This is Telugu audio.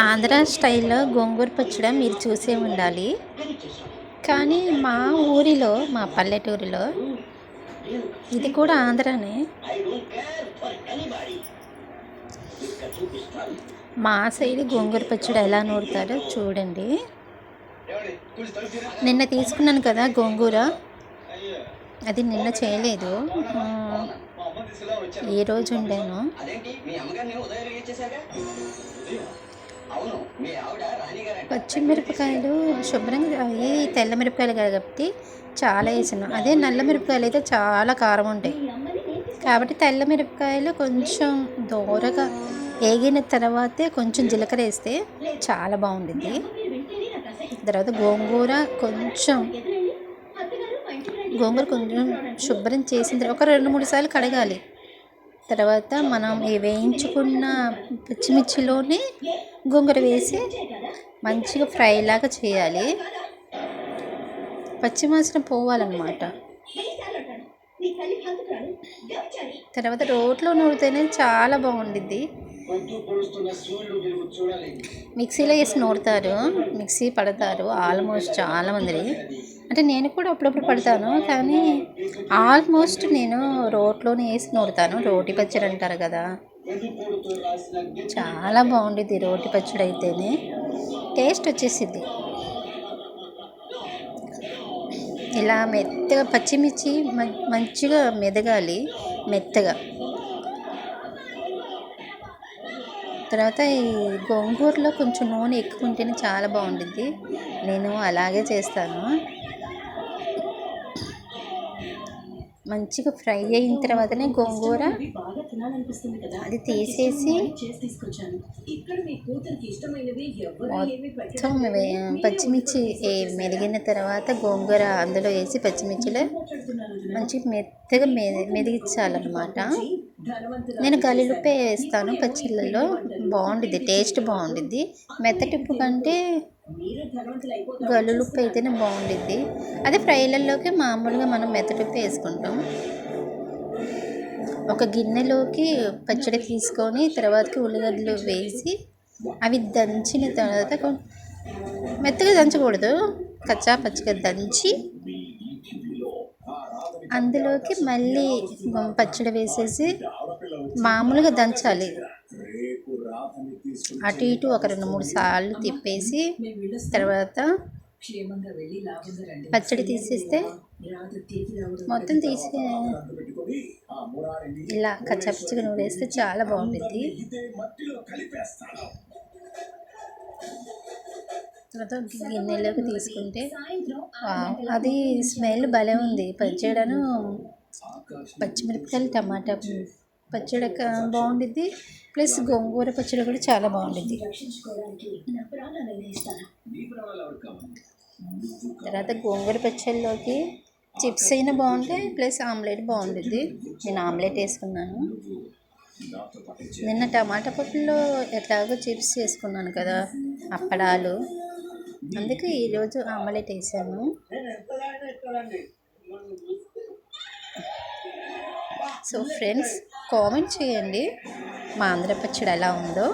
ఆంధ్ర స్టైల్లో గోంగూర పచ్చడి మీరు చూసే ఉండాలి. కానీ మా ఊరిలో, మా పల్లెటూరిలో ఇది కూడా ఆంధ్రానే. మా సైడ్ గోంగూర పచ్చడి ఎలా నూరుతారో చూడండి. నిన్న తీసుకున్నాను కదా గోంగూర, అది నిన్న చేయలేదు, ఈరోజు వండాను. పచ్చిమిరపకాయలు శుభ్రంగా, అవి తెల్ల మిరపకాయలు కాబట్టి చాలా వేసాను. అదే నల్ల మిరపకాయలు అయితే చాలా కారం ఉంటాయి కాబట్టి తెల్ల మిరపకాయలు కొంచెం దోరగా వేగిన తర్వాతే కొంచెం జీలకర్ర వేస్తే చాలా బాగుంటుంది. తర్వాత గోంగూర కొంచెం శుభ్రం చేసిన తర్వాత ఒక 2-3 సార్లు కడగాలి. తర్వాత మనం వేయించుకున్న పచ్చిమిర్చిలోనే గోంగూర వేసి మంచిగా ఫ్రై లాగా చేయాలి. పచ్చివాసన పోవాలన్నమాట. తర్వాత రోట్లో నూరితేనే చాలా బాగుండిద్ది. మిక్సీలో వేసి నూరుతారు, మిక్సీ పడతారు ఆల్మోస్ట్ చాలామంది. అంటే నేను కూడా అప్పుడప్పుడు పడతాను, కానీ ఆల్మోస్ట్ నేను రోట్లోనే వేసి నూరుతాను. రోటి పచ్చడి అంటారు కదా, చాలా బాగుండిద్ది రోటి పచ్చడి అయితేనే టేస్ట్ వచ్చేసిద్ది. ఇలా మెత్తగా పచ్చిమిర్చి మంచిగా మెదగాలి, మెత్తగా. తర్వాత ఈ గోంగూరలో కొంచెం నూనె ఎక్కువ ఉంటేనే చాలా బాగుండిద్ది. నేను అలాగే చేస్తాను. మంచిగా ఫ్రై అయిన తర్వాతనే గోంగూర అది తీసేసి మొత్తం పచ్చిమిర్చి మెరిగిన తర్వాత గోంగూర అందులో వేసి పచ్చిమిర్చిలో మంచిగా మెత్తగా మెదిగించాలన్నమాట. నేను గల్లుప్పే వేస్తాను పచ్చళ్ళలో, బాగుండిద్ది, టేస్ట్ బాగుండిద్ది. మెత్తటిప్పు కంటే గల్లుప్పు అయితేనే బాగుండిద్ది. అదే ఫ్రైలలోకి మామూలుగా మనం మెత్తటిప్పు వేసుకుంటాం. ఒక గిన్నెలోకి పచ్చడి తీసుకొని తర్వాతకి ఉల్లిగడ్డలు వేసి అవి దంచిన తర్వాత మెత్తగా దంచకూడదు, కచ్చా పచ్చిగా దంచి అందులోకి మళ్ళీ పచ్చడి వేసేసి మామూలుగా దంచాలి. అటు ఇటు ఒక 2-3 సార్లు తిప్పేసి తర్వాత పచ్చడి తీసేస్తే మొత్తం తీసి ఇలా కచ్చపచ్చిగా నూరేస్తే చాలా బాగుంటుంది. తర్వాత గిన్నెలోకి తీసుకుంటే అది స్మెల్ భలే ఉంది. పచ్చడను పచ్చిమిరపకాయలు టమాటా పచ్చడి బాగుండిద్ది, ప్లస్ గోంగూర పచ్చడి కూడా చాలా బాగుండిద్ది. తర్వాత గోంగూర పచ్చడిలోకి చిప్స్ అయినా బాగుంటాయి, ప్లస్ ఆమ్లెట్ బాగుండిద్ది. నేను ఆమ్లెట్ వేసుకున్నాను. నిన్న టమాటా పప్పులో ఎట్లాగో చిప్స్ వేసుకున్నాను కదా, అప్పడాలు, అందుకే ఈరోజు ఆమ్లెట్ వేసాను. సో ఫ్రెండ్స్, కామెంట్ చేయండి మా ఆంధ్ర పచ్చడి ఎలా ఉందో.